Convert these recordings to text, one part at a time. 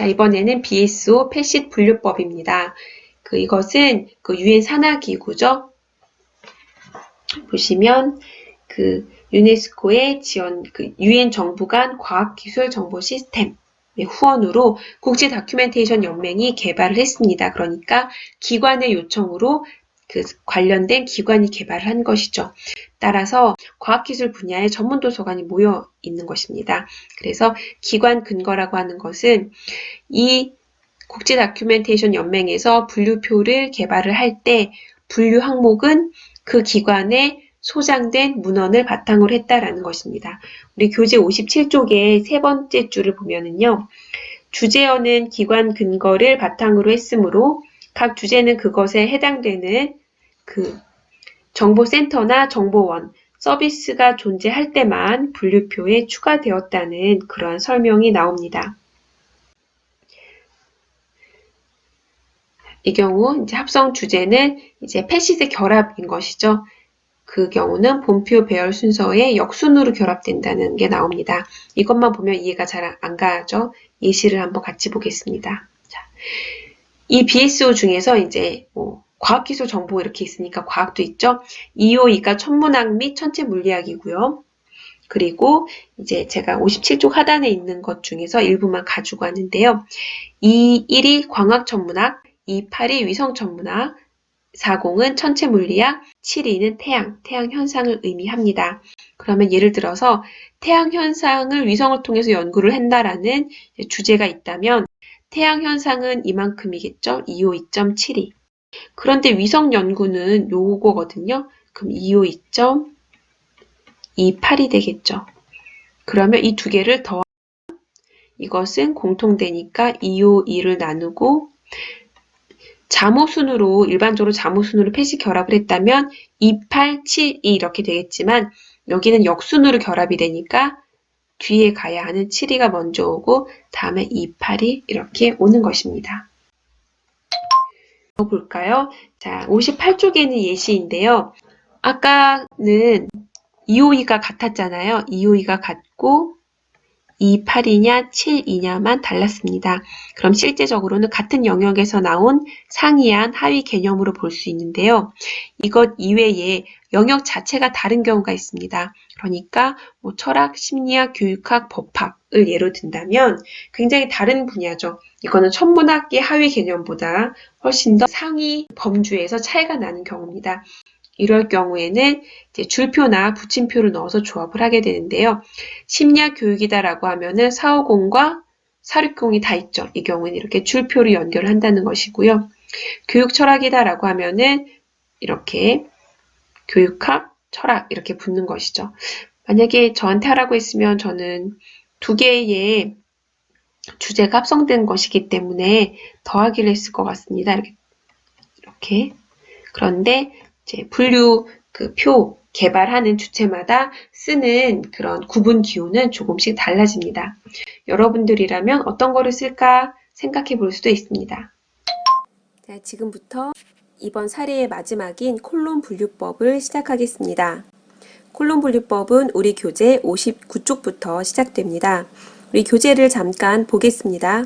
이번에는 BSO 패시드 분류법입니다. 이것은 유엔 산하기구죠. 보시면 유네스코의 지원, 유엔 정부 간 과학기술 정보 시스템 후원으로 국제 다큐멘테이션 연맹이 개발을 했습니다. 그러니까 기관의 요청으로 관련된 기관이 개발을 한 것이죠. 따라서 과학기술 분야의 전문 도서관이 모여 있는 것입니다. 그래서 기관 근거라고 하는 것은 이 국제 다큐멘테이션 연맹에서 분류표를 개발을 할 때 분류 항목은 그 기관에 소장된 문헌을 바탕으로 했다라는 것입니다. 우리 교재 57쪽의 세 번째 줄을 보면은요. 주제어는 기관 근거를 바탕으로 했으므로 각 주제는 그것에 해당되는 정보센터나 정보원, 서비스가 존재할 때만 분류표에 추가되었다는 그러한 설명이 나옵니다. 이 경우 이제 합성 주제는 이제 패시드 결합인 것이죠. 그 경우는 본표 배열 순서에 역순으로 결합된다는 게 나옵니다. 이것만 보면 이해가 잘 안 가죠. 예시를 한번 같이 보겠습니다. 자, 이 BSO 중에서 이제 과학기술 정보 이렇게 있으니까 과학도 있죠. EOE가 천문학 및 천체 물리학이고요. 그리고 이제 제가 57쪽 하단에 있는 것 중에서 일부만 가지고 왔는데요. 1이 광학천문학, 28이 위성천문학, 40은 천체물리학, 72는 태양 현상을 의미합니다. 그러면 예를 들어서 태양 현상을 위성을 통해서 연구를 한다라는 주제가 있다면 태양 현상은 이만큼이겠죠? 252.72. 그런데 위성 연구는 요거거든요. 그럼 252.28이 되겠죠. 그러면 이 두 개를 더하면 이것은 공통되니까 252를 나누고 자모순으로 일반적으로 자모순으로 패시 결합을 했다면 287이 이렇게 되겠지만 여기는 역순으로 결합이 되니까 뒤에 가야 하는 72가 먼저 오고 다음에 28이 이렇게 오는 것입니다. 볼까요? 자, 58쪽에는 예시인데요. 아까는 252가 같았잖아요. 252가 같고 28이냐 7이냐만 달랐습니다. 그럼 실제적으로는 같은 영역에서 나온 상이한 하위 개념으로 볼 수 있는데요. 이것 이외에 영역 자체가 다른 경우가 있습니다. 그러니까 철학, 심리학, 교육학, 법학을 예로 든다면 굉장히 다른 분야죠. 이거는 천문학의 하위 개념보다 훨씬 더 상위 범주에서 차이가 나는 경우입니다. 이럴 경우에는 이제 줄표나 붙임표를 넣어서 조합을 하게 되는데요. 심리학 교육이다라고 하면은 450과 460이 다 있죠. 이 경우는 이렇게 줄표를 연결을 한다는 것이고요. 교육 철학이다라고 하면은 이렇게 교육학, 철학 이렇게 붙는 것이죠. 만약에 저한테 하라고 했으면 저는 두 개의 주제가 합성된 것이기 때문에 더하기를 했을 것 같습니다. 이렇게. 그런데 이제 분류 표 개발하는 주체마다 쓰는 그런 구분 기호는 조금씩 달라집니다. 여러분들이라면 어떤 거를 쓸까 생각해 볼 수도 있습니다. 자, 지금부터 이번 사례의 마지막인 콜론 분류법을 시작하겠습니다. 콜론 분류법은 우리 교재 59쪽부터 시작됩니다. 우리 교재를 잠깐 보겠습니다.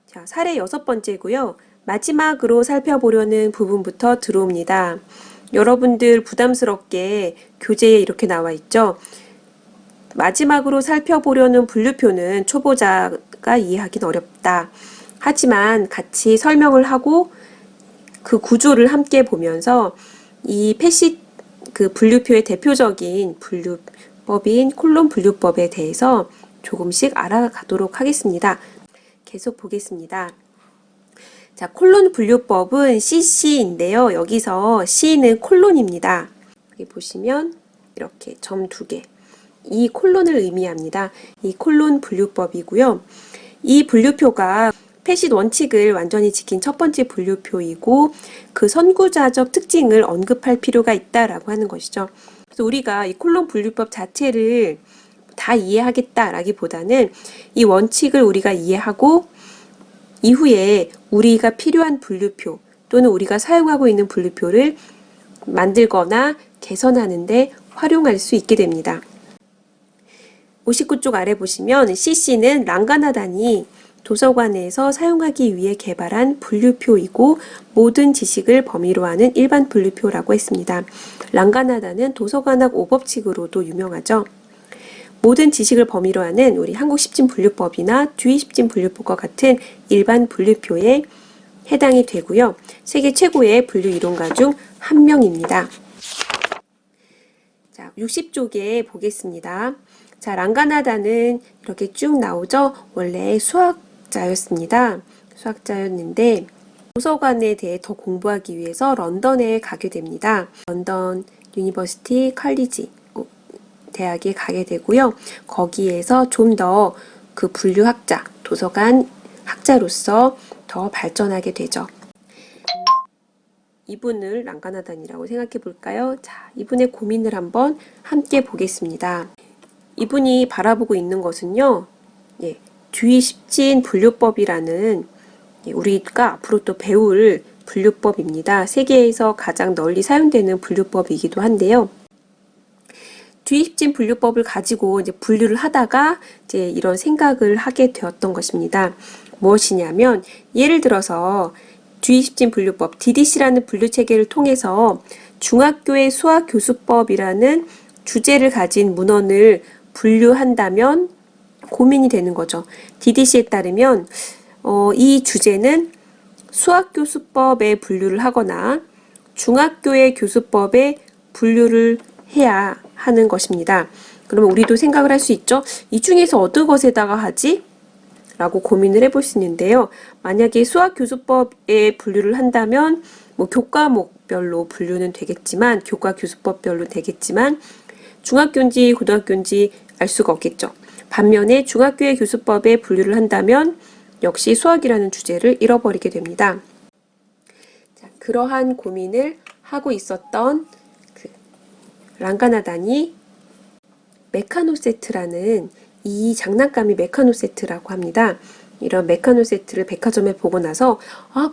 자, 사례 6번째고요. 마지막으로 살펴보려는 부분부터 들어옵니다. 여러분들 부담스럽게 교재에 이렇게 나와 있죠. 마지막으로 살펴보려는 분류표는 초보자가 이해하기는 어렵다. 하지만 같이 설명을 하고 그 구조를 함께 보면서 이 패시 분류표의 대표적인 분류법인 콜론 분류법에 대해서 조금씩 알아가도록 하겠습니다. 계속 보겠습니다. 자, 콜론 분류법은 CC인데요. 여기서 C는 콜론입니다. 여기 보시면 이렇게 점 2개. 이 콜론을 의미합니다. 이 콜론 분류법이고요. 이 분류표가 패시드 원칙을 완전히 지킨 첫 번째 분류표이고 그 선구자적 특징을 언급할 필요가 있다라고 하는 것이죠. 그래서 우리가 이 콜론 분류법 자체를 다 이해하겠다라기보다는 이 원칙을 우리가 이해하고 이후에 우리가 필요한 분류표 또는 우리가 사용하고 있는 분류표를 만들거나 개선하는 데 활용할 수 있게 됩니다. 59쪽 아래 보시면 CC는 랑가나단이 도서관에서 사용하기 위해 개발한 분류표이고 모든 지식을 범위로 하는 일반 분류표라고 했습니다. 랑가나다는 도서관학 오법칙으로도 유명하죠. 모든 지식을 범위로 하는 우리 한국 십진 분류법이나 듀이 십진 분류법과 같은 일반 분류표에 해당이 되고요. 세계 최고의 분류 이론가 중 한 명입니다. 자, 60쪽에 보겠습니다. 자, 랑가나다는 이렇게 쭉 나오죠. 원래 수학자였습니다. 수학자였는데 도서관에 대해 더 공부하기 위해서 런던에 가게 됩니다. 런던 유니버시티 칼리지 대학에 가게 되고요. 거기에서 좀 더 그 분류학자, 도서관 학자로서 더 발전하게 되죠. 이분을 랑가나단이라고 생각해 볼까요? 자, 이분의 고민을 한번 함께 보겠습니다. 이분이 바라보고 있는 것은요, 듀이 십진 분류법이라는 우리가 앞으로 또 배울 분류법입니다. 세계에서 가장 널리 사용되는 분류법이기도 한데요. 듀이 십진 분류법을 가지고 이제 분류를 하다가 이제 이런 생각을 하게 되었던 것입니다. 무엇이냐면, 예를 들어서 듀이 십진 분류법, DDC라는 분류 체계를 통해서 중학교의 수학 교수법이라는 주제를 가진 문헌을 분류한다면 고민이 되는 거죠. DDC에 따르면 이 주제는 수학 교수법에 분류를 하거나 중학교의 교수법에 분류를 해야 하는 것입니다. 그러면 우리도 생각을 할 수 있죠. 이 중에서 어떤 것에다가 하지? 라고 고민을 해볼 수 있는데요. 만약에 수학 교수법에 분류를 한다면 뭐 교과목별로 분류는 되겠지만, 교과 교수법별로 되겠지만 중학교인지 고등학교인지 알 수가 없겠죠. 반면에 중학교의 교수법에 분류를 한다면 역시 수학이라는 주제를 잃어버리게 됩니다. 자, 그러한 고민을 하고 있었던 랑가나단이 메카노 세트라는 이 장난감이 메카노 세트라고 합니다. 이런 메카노 세트를 백화점에 보고 나서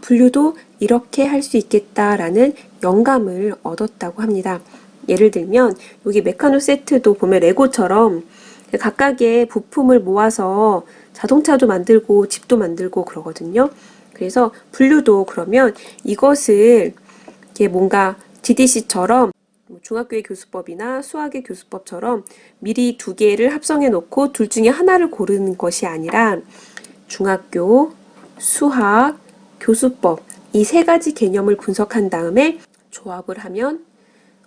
분류도 이렇게 할 수 있겠다라는 영감을 얻었다고 합니다. 예를 들면 여기 메카노 세트도 보면 레고처럼 각각의 부품을 모아서 자동차도 만들고 집도 만들고 그러거든요. 그래서 분류도 그러면 이것을 뭔가 DDC처럼 중학교의 교수법이나 수학의 교수법처럼 미리 두 개를 합성해 놓고 둘 중에 하나를 고르는 것이 아니라 중학교, 수학, 교수법 이 세 가지 개념을 분석한 다음에 조합을 하면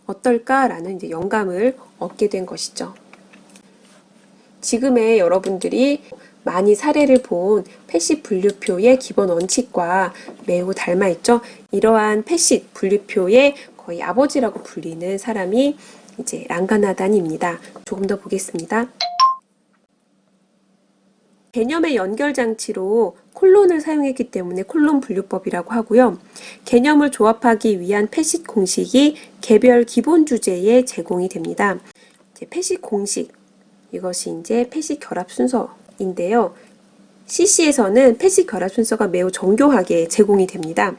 어떨까라는 이제 영감을 얻게 된 것이죠. 지금의 여러분들이 많이 사례를 본 패시 분류표의 기본 원칙과 매우 닮아 있죠. 이러한 패시 분류표의 거의 아버지라고 불리는 사람이 이제 랑가나단입니다. 조금 더 보겠습니다. 개념의 연결 장치로 콜론을 사용했기 때문에 콜론 분류법이라고 하고요. 개념을 조합하기 위한 패시 공식이 개별 기본 주제에 제공이 됩니다. 이제 패시 공식, 이것이 이제 패시 결합 순서인데요. CC에서는 패시 결합 순서가 매우 정교하게 제공이 됩니다.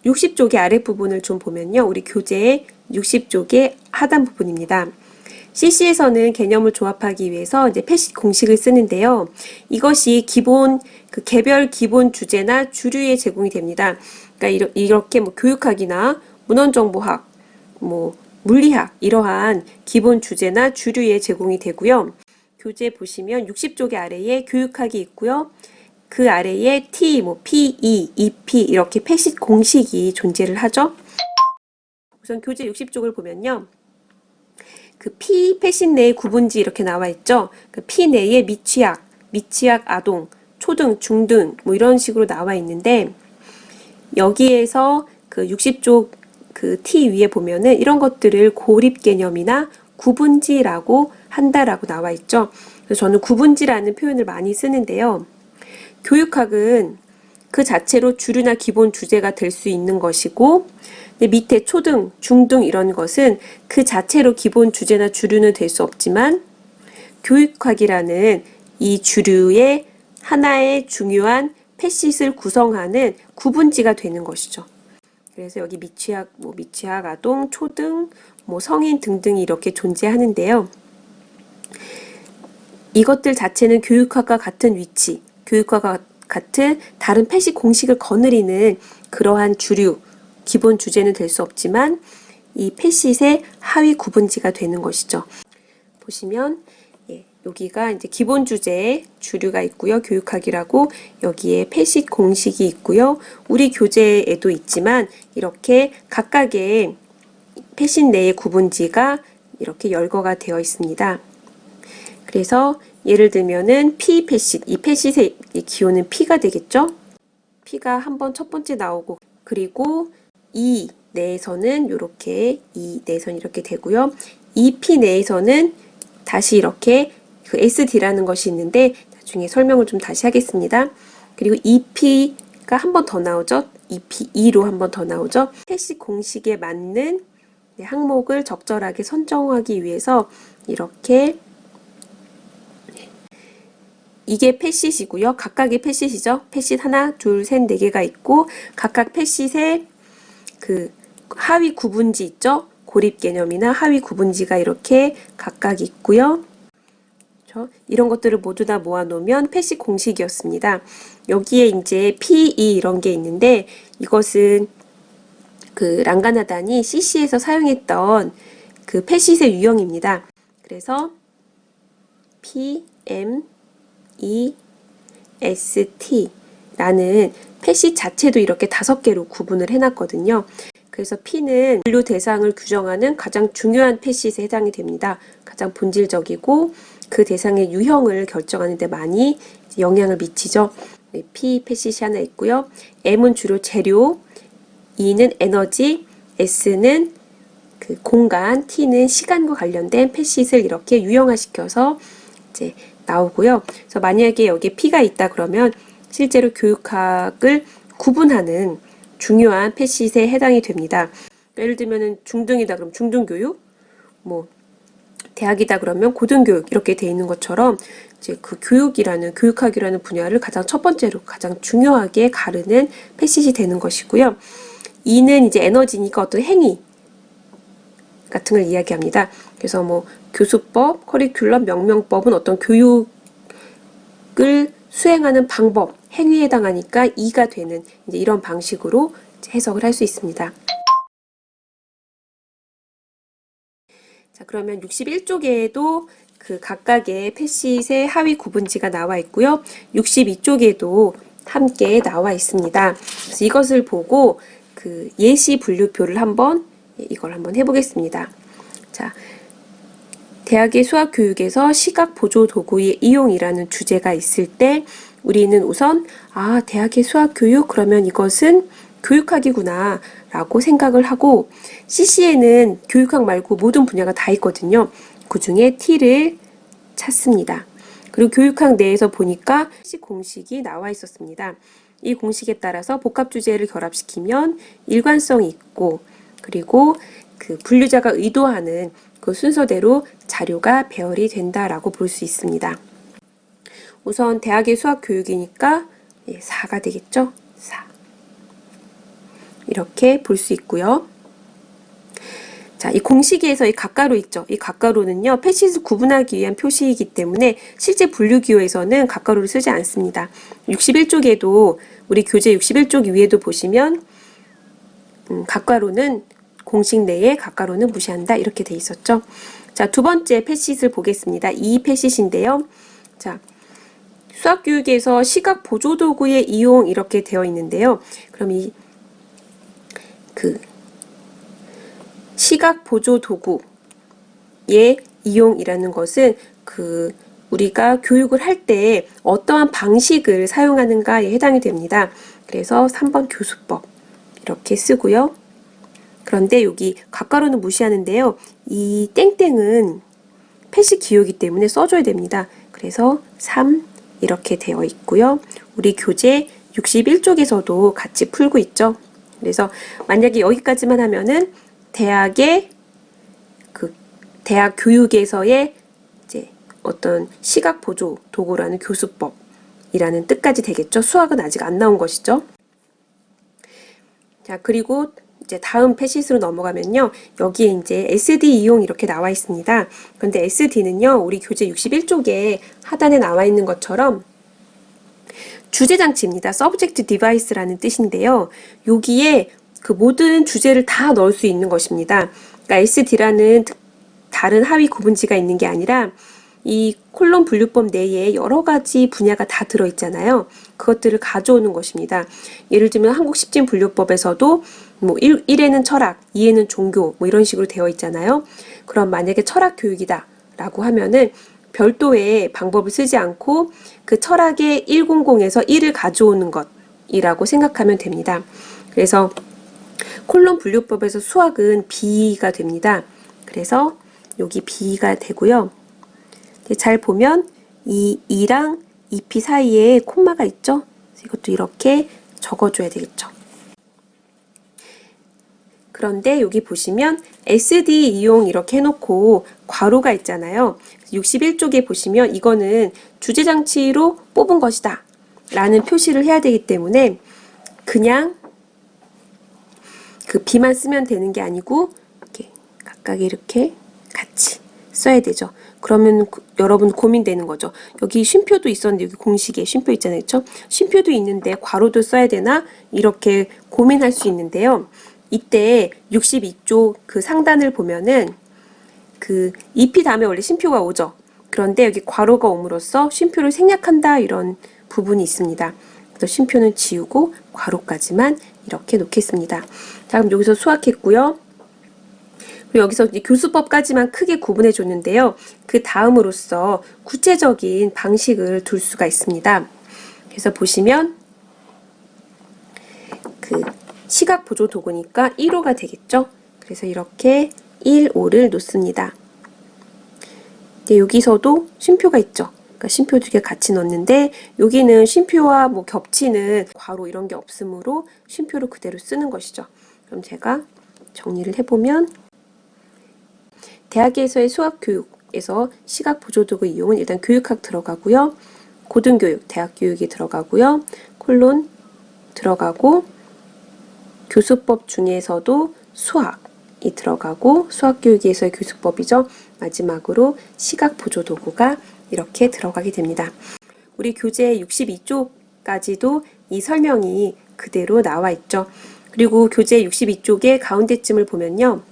60쪽의 아랫부분을 좀 보면요. 우리 교재의 60쪽의 하단 부분입니다. CC에서는 개념을 조합하기 위해서 이제 패시 공식을 쓰는데요. 이것이 기본, 개별 기본 주제나 주류에 제공이 됩니다. 그러니까 이렇게 뭐 교육학이나 문헌정보학, 뭐 물리학, 이러한 기본 주제나 주류에 제공이 되고요. 교재 보시면 60쪽의 아래에 교육학이 있고요. 그 아래에 T, PE, EP 이렇게 패시 공식이 존재를 하죠. 우선 교재 60쪽을 보면요. 그 P 패시 내의 구분지 이렇게 나와 있죠. 그 P 내에 미취학, 아동, 초등, 중등 뭐 이런 식으로 나와 있는데 여기에서 그 60쪽 그 T 위에 보면은 이런 것들을 고립 개념이나 구분지라고 한다라고 나와 있죠. 그래서 저는 구분지라는 표현을 많이 쓰는데요. 교육학은 그 자체로 주류나 기본 주제가 될 수 있는 것이고 밑에 초등, 중등 이런 것은 그 자체로 기본 주제나 주류는 될 수 없지만 교육학이라는 이 주류의 하나의 중요한 패시를 구성하는 구분지가 되는 것이죠. 그래서 여기 미취학, 아동, 초등, 성인 등등이 이렇게 존재하는데요. 이것들 자체는 교육학과 같은 위치, 교육과 같은 다른 패시 공식을 거느리는 그러한 주류, 기본 주제는 될 수 없지만 이 패시의 하위 구분지가 되는 것이죠. 보시면 여기가 이제 기본 주제에 주류가 있고요. 교육학이라고 여기에 패시 공식이 있고요. 우리 교재에도 있지만 이렇게 각각의 패시 내의 구분지가 이렇게 열거가 되어 있습니다. 그래서 예를 들면은 P 패시, 이 패시의 기호는 P가 되겠죠? P가 한번 첫 번째 나오고, 그리고 E 내에서는 이렇게 E 내에서는 이렇게 되고요. 이 P 내에서는 다시 이렇게 그 SD라는 것이 있는데 나중에 설명을 좀 다시 하겠습니다. 그리고 EP가 한 번 더 나오죠. EPE로 한 번 더 나오죠. 패시 공식에 맞는 항목을 적절하게 선정하기 위해서 이렇게 이게 패시이고요. 각각의 패시이죠. 패시 하나, 둘, 셋, 네 개가 있고 각각 패시의 그 하위 구분지 있죠. 고립 개념이나 하위 구분지가 이렇게 각각 있고요. 이런 것들을 모두 다 모아놓으면 패시 공식이었습니다. 여기에 이제 PE 이런 게 있는데 이것은 그 랑가나단이 CC에서 사용했던 그 패시의 유형입니다. 그래서 P, M, E, S, T라는 패시 자체도 이렇게 5개로 구분을 해놨거든요. 그래서 P는 분류 대상을 규정하는 가장 중요한 패시에 해당이 됩니다. 가장 본질적이고 그 대상의 유형을 결정하는 데 많이 영향을 미치죠. 네, P 패시이 하나 있고요. M은 주로 재료, E는 에너지, S는 그 공간, T는 시간과 관련된 패시를 이렇게 유형화시켜서 이제 나오고요. 그래서 만약에 여기에 P가 있다 그러면 실제로 교육학을 구분하는 중요한 패시에 해당이 됩니다. 예를 들면 중등이다 그러면 중등교육, 뭐 대학이다 그러면 고등교육 이렇게 돼 있는 것처럼 이제 그 교육학이라는 분야를 가장 첫 번째로 가장 중요하게 가르는 패시지 되는 것이고요. E는 이제 에너지니까 어떤 행위 같은 걸 이야기합니다. 그래서 뭐 교수법, 커리큘럼, 명명법은 어떤 교육을 수행하는 방법, 행위에 해당하니까 E가 되는 이제 이런 방식으로 해석을 할 수 있습니다. 자, 그러면 61쪽에도 그 각각의 패시의 하위 구분지가 나와 있고요. 62쪽에도 함께 나와 있습니다. 그래서 이것을 보고 그 예시 분류표를 이걸 한번 해보겠습니다. 자, 대학의 수학 교육에서 시각 보조 도구의 이용이라는 주제가 있을 때 우리는 우선 대학의 수학 교육 그러면 이것은 교육학이구나 라고 생각을 하고 CC에는 교육학 말고 모든 분야가 다 있거든요. 그 중에 T를 찾습니다. 그리고 교육학 내에서 보니까 공식이 나와 있었습니다. 이 공식에 따라서 복합 주제를 결합시키면 일관성이 있고 그리고 그 분류자가 의도하는 그 순서대로 자료가 배열이 된다라고 볼 수 있습니다. 우선 대학의 수학 교육이니까 4가 되겠죠? 4. 이렇게 볼 수 있고요. 자, 이 공식에서 이 각가로 있죠. 이 각가로는요, 패시를 구분하기 위한 표시이기 때문에 실제 분류기호에서는 각가로를 쓰지 않습니다. 61쪽에도 우리 교재 61쪽 위에도 보시면 각가로는 공식 내에 각가로는 무시한다 이렇게 돼 있었죠. 자, 두 번째 패시를 보겠습니다. 이 패시인데요. 자, 수학교육에서 시각 보조도구의 이용 이렇게 되어 있는데요. 그럼 이 시각 보조도구의 이용이라는 것은 우리가 교육을 할 때 어떠한 방식을 사용하는가에 해당이 됩니다. 그래서 3번 교수법 이렇게 쓰고요. 그런데 여기 각가로는 무시하는데요. 이 땡땡은 패시 기호이기 때문에 써줘야 됩니다. 그래서 3 이렇게 되어 있고요. 우리 교재 61쪽에서도 같이 풀고 있죠. 그래서 만약에 여기까지만 하면은 대학의 대학 교육에서의 이제 어떤 시각 보조 도구라는 교수법이라는 뜻까지 되겠죠. 수학은 아직 안 나온 것이죠. 자, 그리고 이제 다음 패시스로 넘어가면요. 여기에 이제 SD 이용 이렇게 나와 있습니다. 그런데 SD는요. 우리 교재 61쪽에 하단에 나와 있는 것처럼 주제장치입니다. subject device라는 뜻인데요. 여기에 그 모든 주제를 다 넣을 수 있는 것입니다. 그러니까 SD라는 다른 하위 구분지가 있는 게 아니라 이 콜론 분류법 내에 여러 가지 분야가 다 들어있잖아요. 그것들을 가져오는 것입니다. 예를 들면 한국 십진 분류법에서도 뭐 1에는 철학, 2에는 종교 뭐 이런 식으로 되어 있잖아요. 그럼 만약에 철학 교육이다 라고 하면은 별도의 방법을 쓰지 않고 그 철학의 100에서 1을 가져오는 것이라고 생각하면 됩니다. 그래서 콜론 분류법에서 수학은 B가 됩니다. 그래서 여기 B가 되고요. 잘 보면 이 2랑 2P 사이에 콤마가 있죠? 이것도 이렇게 적어줘야 되겠죠. 그런데 여기 보시면 SD 이용 이렇게 해놓고 괄호가 있잖아요. 61쪽에 보시면 이거는 주제장치로 뽑은 것이다 라는 표시를 해야 되기 때문에 그냥 그 B만 쓰면 되는 게 아니고 이렇게 각각 이렇게 같이 써야 되죠. 그러면 여러분 고민되는 거죠. 여기 쉼표도 있었는데 여기 공식에 쉼표 있잖아요. 그렇죠? 쉼표도 있는데 괄호도 써야 되나? 이렇게 고민할 수 있는데요. 이때 62쪽 그 상단을 보면은 그 EP 다음에 원래 쉼표가 오죠. 그런데 여기 괄호가 옴으로써 쉼표를 생략한다 이런 부분이 있습니다. 그래서 쉼표는 지우고 괄호까지만 이렇게 놓겠습니다. 자, 그럼 여기서 수학했고요. 그리고 여기서 이제 교수법까지만 크게 구분해 줬는데요. 그 다음으로써 구체적인 방식을 둘 수가 있습니다. 그래서 보시면 그 시각 보조 도구니까 1호가 되겠죠. 그래서 이렇게 1호를 놓습니다. 근데 여기서도 쉼표가 있죠. 그러니까 쉼표 두 개 같이 넣는데 여기는 쉼표와 뭐 겹치는 괄호 이런 게 없으므로 쉼표를 그대로 쓰는 것이죠. 그럼 제가 정리를 해보면 대학에서의 수학교육에서 시각보조도구 이용은 일단 교육학 들어가고요. 고등교육, 대학교육이 들어가고요. 콜론 들어가고 교수법 중에서도 수학이 들어가고 수학교육에서의 교수법이죠. 마지막으로 시각보조도구가 이렇게 들어가게 됩니다. 우리 교재 62쪽까지도 이 설명이 그대로 나와 있죠. 그리고 교재 62쪽의 가운데쯤을 보면요.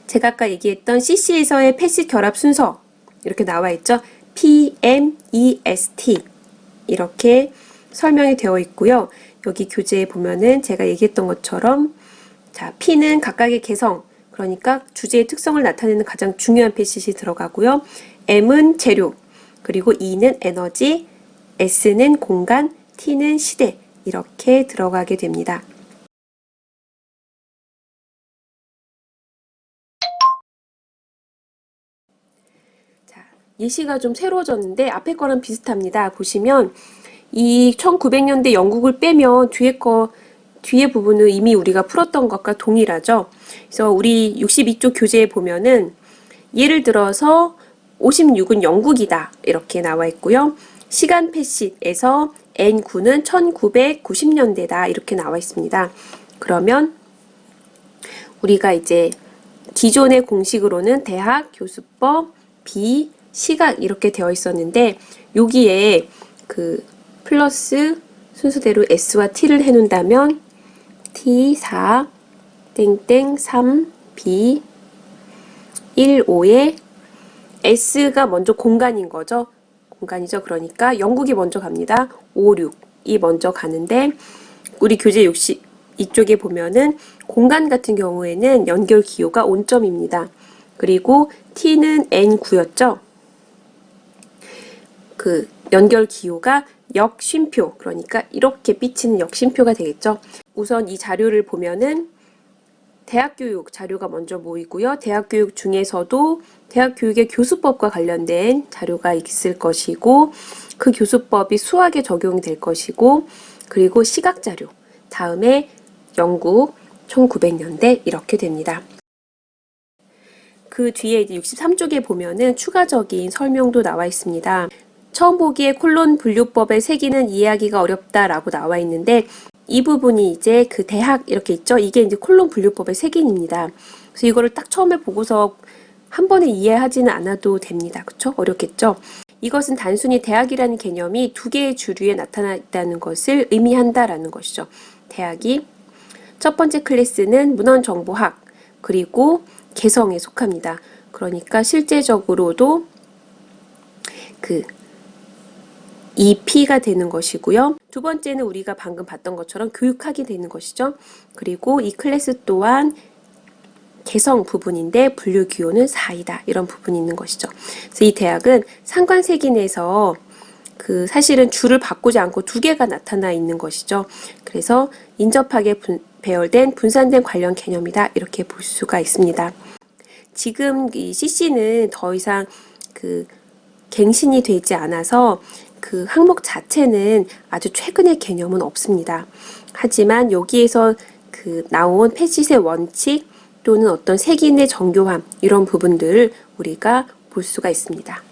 제가 아까 얘기했던 CC에서의 패시 결합 순서 이렇게 나와 있죠. PMEST 이렇게 설명이 되어 있고요. 여기 교재에 보면은 제가 얘기했던 것처럼 자, P는 각각의 개성 그러니까 주제의 특성을 나타내는 가장 중요한 패시이 들어가고요. M은 재료 그리고 E는 에너지 S는 공간 T는 시대 이렇게 들어가게 됩니다. 예시가 좀 새로워졌는데 앞에 거랑 비슷합니다. 보시면 이 1900년대 영국을 빼면 뒤에 부분은 이미 우리가 풀었던 것과 동일하죠. 그래서 우리 62쪽 교재에 보면은 예를 들어서 56은 영국이다 이렇게 나와 있고요. 시간 패시에서 N9는 1990년대다 이렇게 나와 있습니다. 그러면 우리가 이제 기존의 공식으로는 대학, 교수법, 비, 시각 이렇게 되어 있었는데 여기에 그 플러스 순서대로 S와 T를 해놓는다면 T4 땡땡 3 B 1 5에 S가 먼저 공간인 거죠. 공간이죠. 그러니까 영국이 먼저 갑니다. 5, 6이 먼저 가는데 우리 교재 62쪽에 보면은 공간 같은 경우에는 연결 기호가 온점입니다. 그리고 T는 N9였죠. 그 연결 기호가 역쉼표 그러니까 이렇게 삐치는 역쉼표가 되겠죠. 우선 이 자료를 보면은 대학교육 자료가 먼저 모이고요. 대학교육 중에서도 대학교육의 교수법과 관련된 자료가 있을 것이고 그 교수법이 수학에 적용이 될 것이고 그리고 시각 자료 다음에 영국 1900년대 이렇게 됩니다. 그 뒤에 이제 63쪽에 보면은 추가적인 설명도 나와 있습니다. 처음 보기에 콜론 분류법의 세기는 이해하기가 어렵다라고 나와 있는데 이 부분이 이제 그 대학 이렇게 있죠. 이게 이제 콜론 분류법의 세기입니다. 그래서 이거를 딱 처음에 보고서 한 번에 이해하지는 않아도 됩니다. 그쵸? 어렵겠죠? 이것은 단순히 대학이라는 개념이 두 개의 주류에 나타나 있다는 것을 의미한다라는 것이죠. 대학이 첫 번째 클래스는 문헌정보학 그리고 개성에 속합니다. 그러니까 실제적으로도 그 EP가 되는 것이고요. 두 번째는 우리가 방금 봤던 것처럼 교육학이 되는 것이죠. 그리고 이 클래스 또한 개성 부분인데 분류 기호는 4이다. 이런 부분이 있는 것이죠. 그래서 이 대학은 상관세기 내에서 사실은 줄을 바꾸지 않고 두 개가 나타나 있는 것이죠. 그래서 인접하게 배열된 분산된 관련 개념이다. 이렇게 볼 수가 있습니다. 지금 이 CC는 더 이상 갱신이 되지 않아서 그 항목 자체는 아주 최근의 개념은 없습니다. 하지만 여기에서 나온 패시세 원칙 또는 어떤 세기 내 정교함 이런 부분들을 우리가 볼 수가 있습니다.